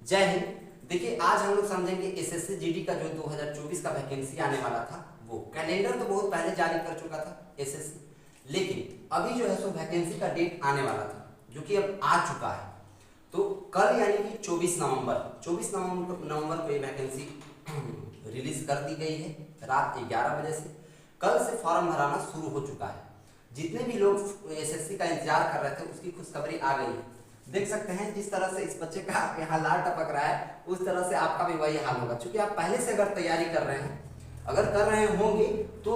जय हिंद। देखिए आज हम लोग समझेंगे एसएससी जीडी का जो 2024 का वैकेंसी आने वाला था। वो कैलेंडर तो बहुत पहले जारी कर चुका था एसएससी, लेकिन अभी जो है सो वैकेंसी का डेट आने वाला था जो कि अब आ चुका है। तो कल यानी कि 24 नवंबर को ये वैकेंसी रिलीज कर दी गई है रात 11 बजे से। कल से फॉर्म भराना शुरू हो चुका है। जितने भी लोग एसएससी का इंतजार कर रहे थे उसकी खुशखबरी आ गई है। देख सकते हैं जिस तरह से इस बच्चे का यहाँ लाल टपक रहा है उस तरह से आपका भी वही हाल होगा, क्योंकि आप पहले से अगर तैयारी कर रहे हैं, अगर कर रहे होंगे तो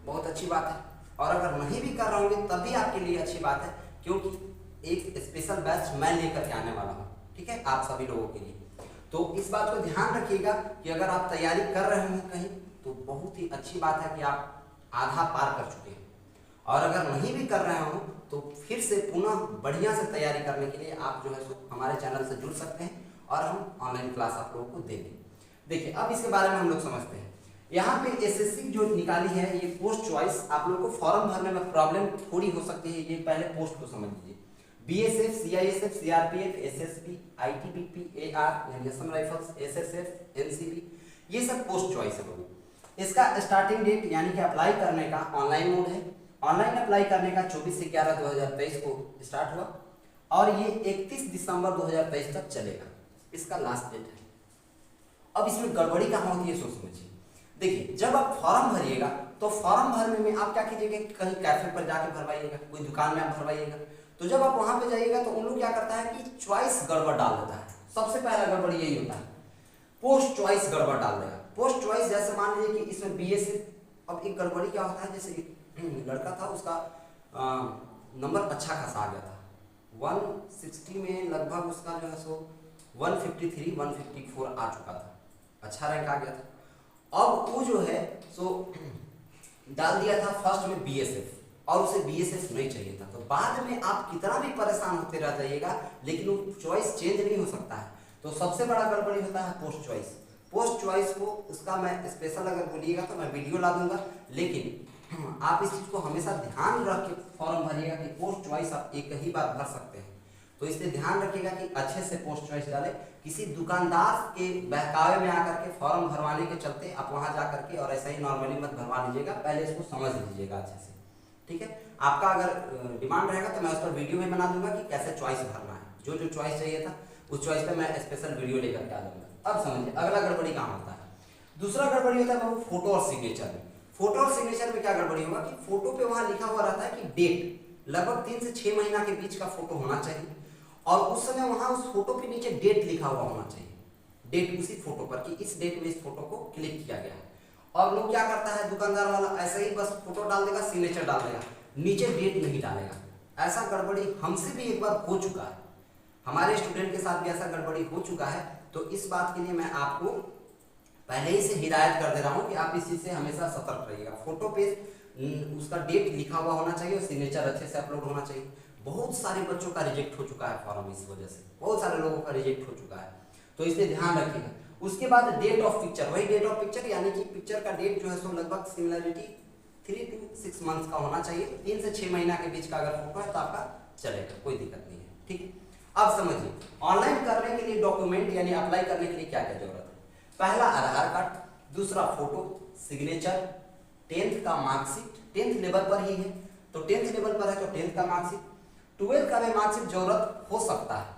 बहुत अच्छी बात है, और अगर नहीं भी कर रहे होंगे तब भी आपके लिए अच्छी बात है, क्योंकि एक स्पेशल बैच मैं लेकर के आने वाला हूँ। ठीक है, आप सभी लोगों के लिए। तो इस बात को ध्यान रखिएगा कि अगर आप तैयारी कर रहे हैं कहीं तो बहुत ही अच्छी बात है कि आप आधा पार कर चुके हैं, और अगर नहीं भी कर रहे हो तो फिर से पुनः बढ़िया से तैयारी करने के लिए आप जो है सो हमारे चैनल से जुड़ सकते हैं और हम ऑनलाइन क्लास आप लोगों को देंगे। देखिए अब इसके बारे में हम लोग समझते हैं। यहाँ पे एसएससी जो निकाली है ये पोस्ट चॉइस, आप लोगों को फॉर्म भरने में प्रॉब्लम थोड़ी हो सकती है। ये पहले पोस्ट को समझ लीजिए। BSF, CISF, CRPF, SSB, ITBP, AR यानी असम राइफल्स, एसएसएफ, एनसीबी, ये सब पोस्ट चॉइस है लोगों। इसका स्टार्टिंग डेट यानी कि अप्लाई करने का ऑनलाइन मोड है। ऑनलाइन अप्लाई करने का 24/11/2023 को स्टार्ट हुआ और ये 31 दिसंबर 2023 तक चलेगा, इसका लास्ट डेट है। अब इसमें गड़बड़ी कहाँ होती है सोच समझिए। देखिए जब आप फॉर्म भरिएगा तो फॉर्म भरने में आप क्या कीजिएगा, कहीं कैफे पर जाके भरवाइएगा, कोई दुकान में आप भरवाइएगा। तो जब आप वहां पे जाइएगा तो उन लोग क्या करता है कि चॉइस गड़बड़ डाल देता है। सबसे पहला गड़बड़ यही होता है, पोस्ट चॉइस गड़बड़ डाल देगा। पोस्ट चॉइस जैसे मान लीजिए कि इसमें बीएसएफ, अब एक गड़बड़ी क्या होता है, जैसे लड़का था उसका नंबर अच्छा खासा आ गया था, 160 में लगभग उसका जो है सो 153 154 आ चुका था, अच्छा रैंक आ गया था। अब वो जो है सो डाल दिया था फर्स्ट में बीएसएफ और उसे बीएसएफ नहीं चाहिए था। तो बाद में आप कितना भी परेशान होते रह जाइएगा लेकिन वो चॉइस चेंज नहीं हो सकता है। तो सबसे बड़ा गड़बड़ी होता है पोस्ट चॉइस। पोस्ट चॉइस को उसका मैं स्पेशल अगर बोलिएगा तो मैं वीडियो ला दूंगा, लेकिन आप इस चीज को हमेशा ध्यान रख के फॉर्म भरिएगा कि पोस्ट चॉइस आप एक ही बार भर सकते हैं। तो इसलिए ध्यान रखिएगा कि अच्छे से पोस्ट चॉइस डालें। किसी दुकानदार के बहकावे में आकर के फॉर्म भरवाने के चलते आप वहां जा करके और ऐसा ही नॉर्मली मत भरवा लीजिएगा, पहले इसको समझ लीजिएगा अच्छे से। ठीक है, आपका अगर डिमांड रहेगा तो मैं उस पर वीडियो में बना दूंगा कि कैसे चॉइस भरना है। जो जो चॉइस चाहिए था उस चॉइस पे मैं स्पेशल वीडियो लेकर के आ जाऊंगा। अब समझिए अगला गड़बड़ी कहाँ होता है। दूसरा गड़बड़ी होता है वो फोटो और सिग्नेचर में। फोटो और सिग्नेचर में क्या गड़बड़ी होगा कि फोटो पे वहां लिखा हुआ रहता है कि डेट लगभग 3 से 6 महीना के बीच का फोटो होना चाहिए, और उस समय वहां उस फोटो के नीचे डेट लिखा हुआ होना चाहिए, डेट उसी फोटो पर कि इस डेट में इस फोटो को क्लिक किया गया है। और लोग क्या करता है दुकानदार वाला, ऐसे ही बस फोटो डाल देगा, सिग्नेचर डाल देगा, नीचे डेट नहीं डालेगा। ऐसा गड़बड़ी हमसे भी एक बार हो चुका है, हमारे स्टूडेंट के साथ भी ऐसा गड़बड़ी हो चुका है। तो इस बात के लिए मैं आपको पहले ही से हिदायत कर दे रहा हूं कि आप इस चीज से हमेशा सतर्क रहिएगा। फोटो पे उसका डेट लिखा हुआ होना चाहिए और सिग्नेचर अच्छे से अपलोड होना चाहिए। बहुत सारे बच्चों का रिजेक्ट हो चुका है फॉर्म, इस वजह से बहुत सारे लोगों का रिजेक्ट हो चुका है, तो इसलिए ध्यान रखिएगा। उसके बाद डेट ऑफ पिक्चर, वही डेट ऑफ पिक्चर यानी कि पिक्चर का डेट जो है सो लगभग सिमिलरिटी 3 to 6 मंथ्स का होना चाहिए। 3 से 6 महीना के बीच का अगर फोटो है तो आपका चलेगा, कोई दिक्कत नहीं है। ठीक है, अब समझिए ऑनलाइन करने के लिए डॉक्यूमेंट यानी अप्लाई करने के लिए क्या क्या जरूरत है। पहला आधार कार्ड, दूसरा फोटो, सिग्नेचर, 10th का मार्कशीट, 10th लेवल पर ही है तो 10th लेवल पर है तो 10th का मार्कशीट, 12th का भी मार्कशीट जरूरत हो सकता है।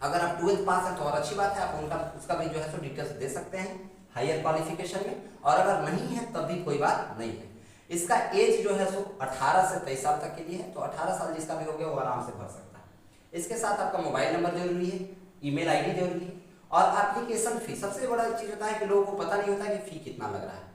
अगर आप 12th पास है तो और अच्छी बात है, आप उनका उसका भी जो है सो डिटेल्स दे सकते हैं हायर क्वालिफिकेशन में, और अगर नहीं है तब भी कोई बात नहीं है। इसका एज जो है सो 18 से 23 साल तक के लिए है, तो 18 साल जिसका भी हो गया वो आराम से भर सकता है। इसके साथ आपका मोबाइल नंबर जरूरी है, ईमेल आईडी जरूरी है, और एप्लीकेशन फी। सबसे बड़ा चीज होता है कि लोगों को पता नहीं होता है कि फी कितना लग रहा है।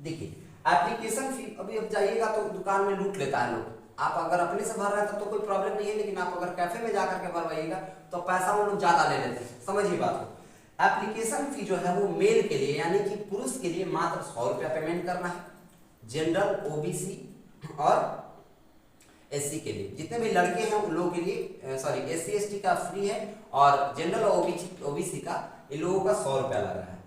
देखिए एप्लीकेशन फी, अभी अब जाइएगा तो दुकान में लूट लेता है लोग। आप अगर अपने से भर रहे हैं तब तो कोई प्रॉब्लम नहीं है, लेकिन आप अगर कैफे में जाकर के भरवाइएगा तो पैसा वो लोग ज्यादा ले लेते हैं, समझिए बात को। एप्लीकेशन फी जो है वो मेल के लिए यानी कि पुरुष के लिए मात्र 100 रुपया पेमेंट करना है, जनरल, ओबीसी और एससी के लिए, जितने भी लड़के हैं उन लोगों के लिए सॉरी एससी एसटी का फ्री है, और जनरल और ओबीसी का इन लोगों का 100 रुपया लग रहा है।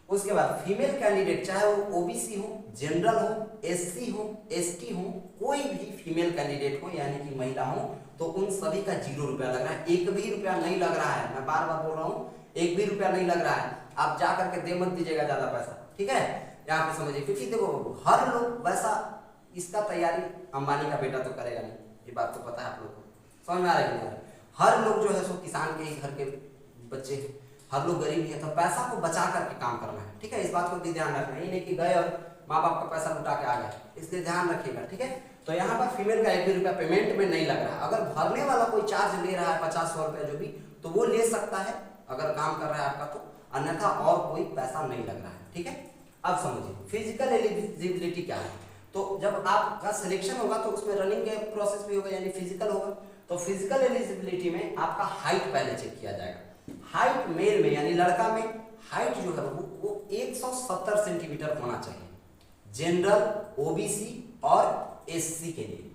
उसके बाद फीमेल कैंडिडेट चाहे वो ओबीसी हो, जनरल हो, एससी हो, एसटी हो, कोई भी फीमेल कैंडिडेट हो यानी कि महिला हो, तो उन सभी का 0 रुपया लग रहा है, 1 भी रुपया नहीं लग रहा है। मैं बार बार बोल रहा हूँ, 1 भी रुपया नहीं लग रहा है। आप जा करके दे मत दीजिएगा ज्यादा पैसा, ठीक है, यहाँ पे समझिए। क्योंकि देखो हर लोग वैसा इसका तैयारी अंबानी का बेटा तो करेगा नहीं, ये बात तो पता है आप लोग को, समझ में आ रहा है नहीं? हर लोग जो है सो किसान के ही घर के बच्चे हैं, हर लोग गरीब नहीं है, तो पैसा को बचा करके काम करना है, ठीक है। इस बात को भी ध्यान रखना है, ये नहीं कि गए और माँ बाप का पैसा लुटा के आ गया, इसलिए ध्यान रखिएगा, ठीक है। तो यहाँ पर फीमेल का 1 भी रुपया पेमेंट में नहीं लग रहा है। अगर भरने वाला कोई चार्ज ले रहा है 50-100 रुपया जो भी, तो वो ले सकता है अगर काम कर रहा है आपका, तो अन्यथा और कोई पैसा नहीं लग रहा है, ठीक है। अब समझिए फिजिकल एलिजिबिलिटी क्या है। तो जब आपका सिलेक्शन होगा तो उसमें रनिंग के प्रोसेस भी होगा, यानी फिजिकल होगा। तो फिजिकल एलिजिबिलिटी में आपका हाइट पहले चेक किया जाएगा। हाइट मेल में यानी लड़का में हाइट जो है वो 170 सेंटीमीटर होना चाहिए, जनरल, ओबीसी और एससी के लिए,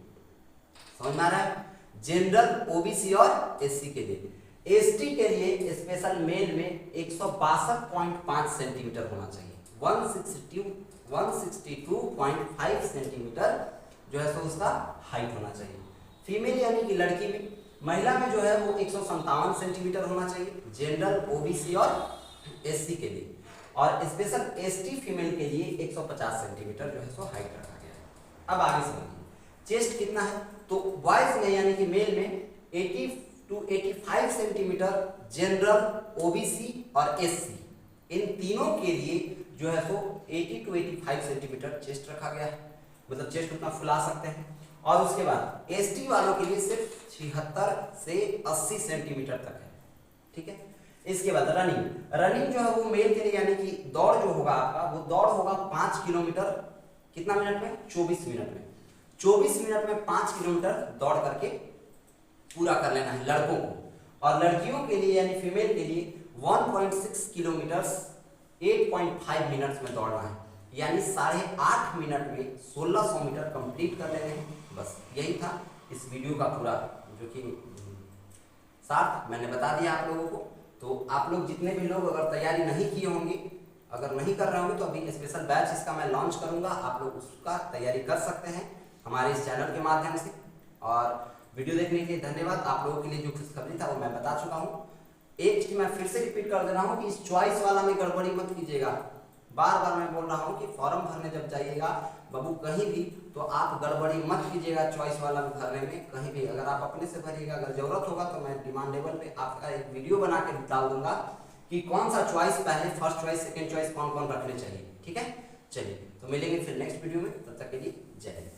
समझ में आ रहा है? जनरल, ओबीसी और एससी के लिए। एसटी के लिए स्पेशल मेल में 162.5 सेंटीमीटर होना चाहिए, 162.5 सेंटीमीटर जो है सो उसका हाइट होना चाहिए। फीमेल यानी कि लड़की में, महिला में जो है वो 157 सेंटीमीटर होना चाहिए, जनरल, ओबीसी और एससी के लिए। और स्पेशल एसटी फीमेल के लिए 150 सेंटीमीटर जो है सो हाइट रखा गया है। अब आगे समझिए चेस्ट कितना है। तो बॉयज में यानी कि मेल में 80 to 85 सेंटीमीटर, जनरल, ओबीसी और एससी, इन तीनों के लिए जो है सो 80 to 85 सेंटीमीटर चेस्ट रखा गया है, मतलब चेस्ट उतना फुला सकते हैं। और उसके बाद एसटी वालों के लिए सिर्फ 76 से 80 सेंटीमीटर तक है, ठीक है। इसके बाद रनिंग जो है वो मेल के लिए यानी कि दौड़ जो होगा आपका, वो दौड़ होगा 5 किलोमीटर, कितना मिनट में? 24 मिनट में। 24 मिनट में 5 किलोमीटर दौड़ करके पूरा कर लेना है लड़कों को। और लड़कियों के लिए यानी फीमेल के लिए 1.6 किलोमीटर 8.5 मिनट्स में दौड़ना है, यानी 8.5 मिनट में 1600 मीटर कंप्लीट कर लेने हैं। बस यही था इस वीडियो का पूरा जो कि साथ मैंने बता दिया आप लोगों को। तो आप लोग जितने भी लोग अगर तैयारी नहीं किए होंगे, अगर नहीं कर रहे होंगे, तो अभी स्पेशल बैच इसका मैं लॉन्च करूंगा, आप लोग उसका तैयारी कर सकते हैं हमारे इस चैनल के माध्यम से। और वीडियो देखने के लिए धन्यवाद। आप लोगों के लिए जो खुशखबरी था वो मैं बता चुका हूँ। एक चीज मैं फिर से रिपीट कर दे रहा हूँ कि इस चॉइस वाला में गड़बड़ी मत कीजिएगा। बार बार मैं बोल रहा हूँ कि फॉर्म भरने जब जाइएगा बाबू कहीं भी, तो आप गड़बड़ी मत कीजिएगा चॉइस वाला भरने में कहीं भी। अगर आप अपने से भरिएगा, अगर जरूरत होगा तो मैं डिमांडेबल पे आपका एक वीडियो बना के डाल दूंगा कि कौन सा चॉइस पहले, फर्स्ट चॉइस, सेकंड चॉइस कौन कौन रखने चाहिए, ठीक है। चलिए तो मिलेंगे फिर नेक्स्ट वीडियो में, तब तक के लिए जय हिंद।